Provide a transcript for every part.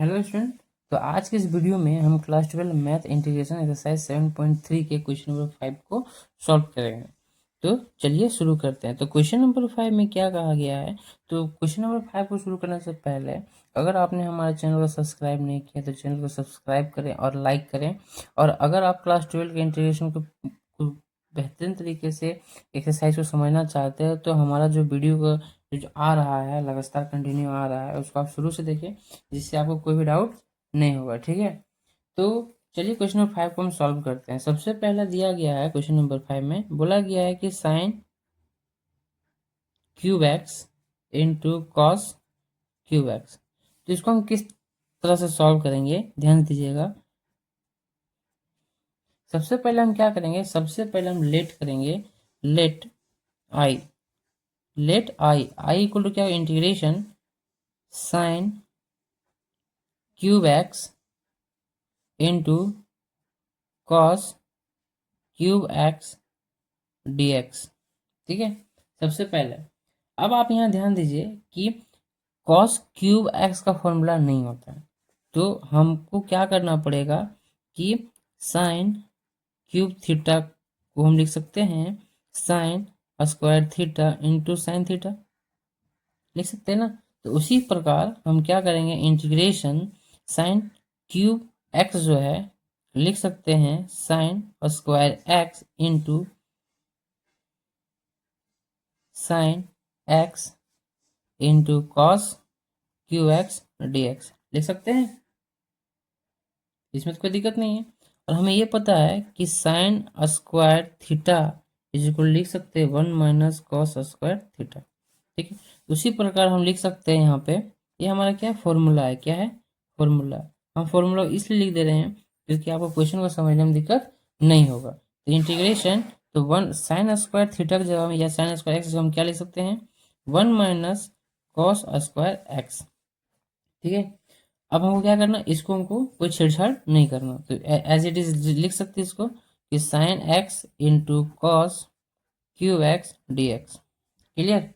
Hello student. तो आज के इस वीडियो में हम क्लास 12 मैथ इंटीग्रेशन एक्सरसाइज 7.3 के क्वेश्चन नंबर 5 को सॉल्व करेंगे। तो चलिए शुरू करते हैं। तो क्वेश्चन नंबर 5 में क्या कहा गया है। तो क्वेश्चन नंबर 5 को शुरू करने से पहले अगर आपने हमारे चैनल को सब्सक्राइब नहीं किया तो चैनल को सब्सक्राइब करें और लाइक करें। और अगर आप क्लास 12 के इंटीग्रेशन को बेहतरीन तरीके से एक्सरसाइज को समझना चाहते हैं तो हमारा जो वीडियो का जो आ रहा है लगातार कंटिन्यू आ रहा है उसको आप शुरू से देखें, जिससे आपको कोई भी डाउट नहीं होगा। ठीक है। तो चलिए क्वेश्चन नंबर 5 को हम सॉल्व करते हैं। सबसे पहला दिया गया है क्वेश्चन नंबर 5 में बोला गया है कि sign cube X into cos cube x. तो इसको हम किस तरह से सॉल्व करेंगे, ध्यान दीजिएगा। सबसे पहले हम क्या करेंगे, सबसे पहले हम लेट करेंगे। Let I, I equal to क्या, integration sine cube X into cos cube X D x. ठीक है। सबसे पहले अब आप यहाँ ध्यान दीजिए कि कॉस क्यूब एक्स का फॉर्मूला नहीं होता है, तो हमको क्या करना पड़ेगा कि साइन क्यूब थीटा को हम लिख सकते हैं sine square theta into sine theta, लिख सकते हैं ना। तो उसी प्रकार हम क्या करेंगे, इंटीग्रेशन साइन क्यूब एक्स जो है लिख सकते हैं sine square x into sine x into cos Q x D x, लिख सकते हैं। इसमें तो कोई दिक्कत नहीं है। और हमें ये पता है कि sine square theta is equal लिख सकते हैं 1 माइनस कॉस स्क्वायर थीटा। ठीक है। उसी प्रकार हम लिख सकते हैं यहाँ पे, ये हमारा क्या फॉर्मूला है, क्या है फॉर्मूला। हम फॉर्मूला इसलिए लिख दे रहे हैं क्योंकि आपको क्वेश्चन को समझने में दिक्कत नहीं होगा। तो इंटीग्रेशन, तो 1 साइन स्क्वायर थीटा की जगह में या साइन स्क्वायर एक्स हम क्या लिख सकते हैं 1 माइनस कॉस स्क्वायर एक्स। ठीक है। अब हमको क्या करना, इसको हमको कोई छेड़छाड़ नहीं करना, तो एज इट इज लिख सकते हैं इसको कि sign x into cos cube X D x. Clear.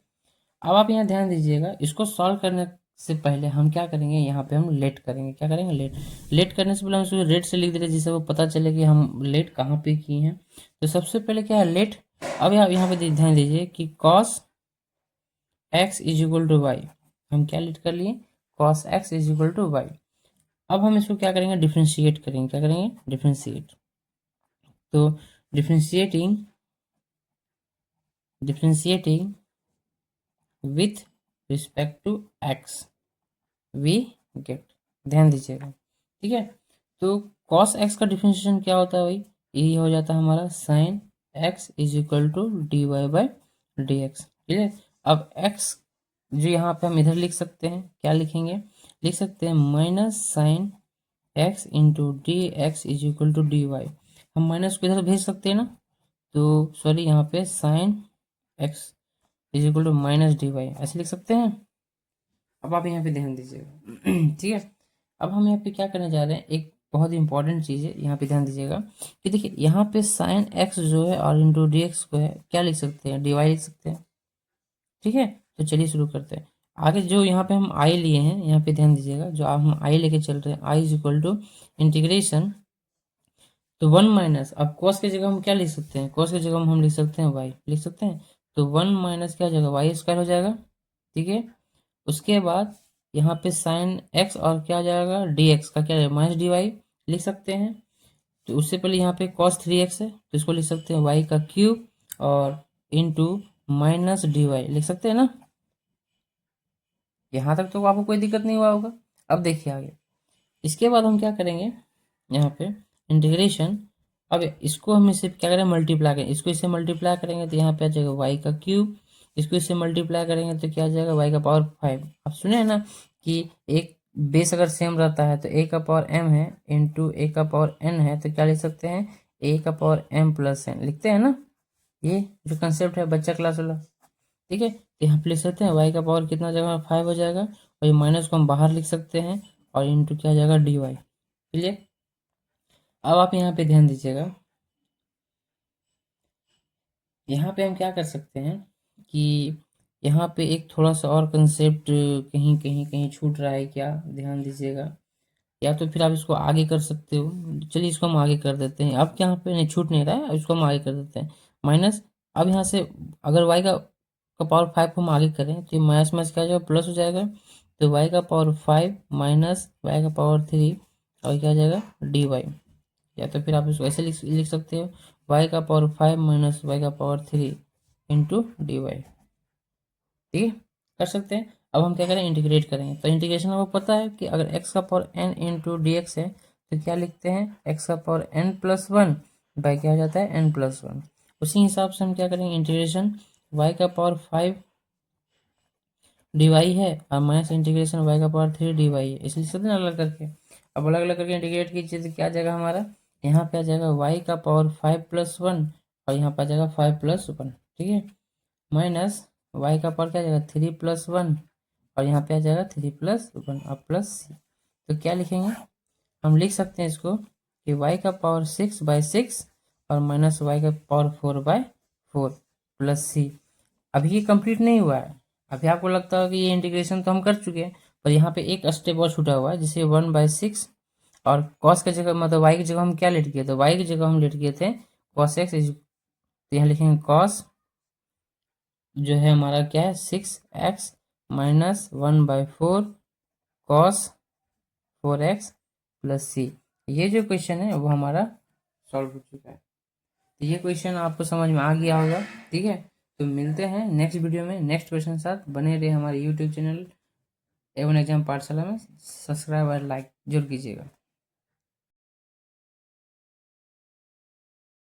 अब आप यहाँ ध्यान दीजिएगा, इसको सॉल्व करने से पहले हम क्या करेंगे, यहाँ पे हम लेट करेंगे। क्या करेंगे, लेट। लेट करने से पहले हम इसको रेट से लिख दे रहे जिससे वो पता चले कि हम लेट कहाँ पे किए हैं। तो सबसे पहले क्या है, लेट। अब यहाँ पे ध्यान दीजिए कि cos x is equal to y, हम क्या लेट कर लिए, cos x is equal to y. अब हम इसको क्या करेंगे, डिफ्रेंशिएट करेंगे। क्या करेंगे, डिफ्रेंशिएट। तो differentiating differentiating with respect to x we get, ध्यान दीजिएगा। ठीक है। तो कॉस एक्स का डिफ्रेंशिएशन क्या होता है भाई, यही हो जाता है हमारा sine x is equal to d y by d x. ठीक है। अब एक्स जो यहाँ पे हम इधर लिख सकते हैं, क्या लिखेंगे, लिख सकते हैं minus sine x into d x is equal to d y. हम माइनस को इधर भेज सकते हैं ना, तो सॉरी यहाँ पे sine x is equal to minus d y ऐसे लिख सकते हैं। अब आप यहाँ पे ध्यान दीजिएगा। ठीक है। अब हम यहाँ पे क्या करने जा रहे हैं, एक बहुत इंपॉर्टेंट चीज़ है, यहाँ पे ध्यान दीजिएगा कि देखिए यहाँ पे साइन एक्स जो है और इंटू डी एक्स को है क्या लिख सकते हैं, डी वाई लिख सकते हैं। ठीक है। तो चलिए शुरू करते हैं। आगे जो यहाँ पे हम आई लिए हैं, यहाँ पे ध्यान दीजिएगा, जो आप हम आई लेके चल रहे हैं, I is equal to integration, तो 1 माइनस, अब कॉस की जगह हम क्या लिख सकते हैं, कॉस की जगह हम लिख सकते हैं वाई, लिख सकते हैं। तो 1 माइनस क्या हो जाएगा, वाई स्क्वायर हो जाएगा। ठीक है। उसके बाद यहाँ पे साइन एक्स और क्या हो जाएगा, डी एक्स का क्या है माइनस डी वाई, लिख सकते हैं। तो उससे पहले यहाँ पे कॉस 3x है तो इसको लिख सकते हैं वाई का क्यूब और इंटू माइनस डी वाई, लिख सकते हैं ना। यहाँ तक तो आपको कोई दिक्कत नहीं हुआ होगा। अब देखिए आगे, इसके बाद हम क्या करेंगे, यहाँ पे इंटीग्रेशन, अब इसको हम इससे क्या करें, मल्टीप्लाई करें, इसको इससे मल्टीप्लाई करेंगे तो यहाँ पे आ जाएगा वाई का क्यूब, इसको इससे मल्टीप्लाई करेंगे तो क्या आ जाएगा वाई का पावर 5। आप सुने हैं ना कि एक बेस अगर सेम रहता है तो ए का पावर एम है इंटू ए का पावर एन है, तो क्या लिख सकते हैं ए का पावर एम प्लस एन, लिखते हैं ना। ये जो कंसेप्ट है बच्चा क्लास वाला। ठीक है। तो यहाँ पे लिख सकते हैं वाई का पावर कितना जगह 5 हो जाएगा, और ये माइनस को हम बाहर लिख सकते हैं और इंटू क्या हो जाएगा डी वाई। क्लियर। अब आप यहाँ पे ध्यान दीजिएगा, यहाँ पे हम क्या कर सकते हैं कि यहाँ पे एक थोड़ा सा और कंसेप्ट कहीं कहीं कहीं छूट रहा है क्या, ध्यान दीजिएगा। या तो फिर आप इसको आगे कर सकते हो। चलिए इसको हम आगे कर देते हैं। अब यहाँ पे नहीं छूट नहीं रहा है, अब इसको हम आगे कर देते हैं माइनस। अब यहाँ से अगर y का पावर 5 को हम आगे करें तो ये माइनस माइनस क्या हो जाएगा, प्लस हो जाएगा। तो y का पावर 5 माइनस y का पावर 3 और क्या हो जाएगा dy। या तो फिर आप इसको ऐसे लिख सकते हो, y का पावर 5 माइनस y का पावर 3 इंटू dy। ठीक है, कर सकते हैं। अब हम क्या करें, इंटीग्रेट करेंगे। तो इंटीग्रेशन आपको पता है कि अगर x का power n into d x है तो क्या लिखते हैं, x का power n plus one by क्या हो जाता है n प्लस वन। उसी हिसाब से हम क्या करेंगे, इंटीग्रेशन y का पावर 5 dy है और माइनस इंटीग्रेशन y का पावर 3 dy है, इसलिए सकते हैं अलग करके। अब अलग अलग करके इंटीग्रेट कीजिए तो क्या आ जाएगा हमारा, यहाँ पे आ जाएगा y का पावर 5 प्लस वन और यहाँ पे आ जाएगा 5 प्लस वन। ठीक है, माइनस y का पावर क्या आ जाएगा 3 प्लस वन और यहाँ पे आ जाएगा 3 प्लस वन और प्लस सी। तो क्या लिखेंगे, हम लिख सकते हैं इसको कि y का पावर 6 बाई 6 और माइनस y का पावर 4 बाई 4 प्लस सी। अभी ये कंप्लीट नहीं हुआ है। अभी आपको लगता है कि ये इंटीग्रेशन तो हम कर चुके हैं, पर यहाँ पे एक स्टेप और छूटा हुआ है, जिसे 1/6 और कॉस की जगह मतलब y की जगह हम क्या लेट किए थे, y की जगह हम लेट किए थे कॉस एक्स। तो यहाँ लिखेंगे कॉस जो है हमारा क्या है 6x minus 1/4 cos 4x plus सी। ये जो क्वेश्चन है वो हमारा सॉल्व हो चुका है। तो ये क्वेश्चन आपको समझ में आ गया होगा। ठीक है, तो मिलते हैं नेक्स्ट वीडियो में नेक्स्ट क्वेश्चन के साथ। बने रहे हमारे यूट्यूब चैनल A1 एग्जाम पाठशाला में। सब्सक्राइब और लाइक जरूर कीजिएगा।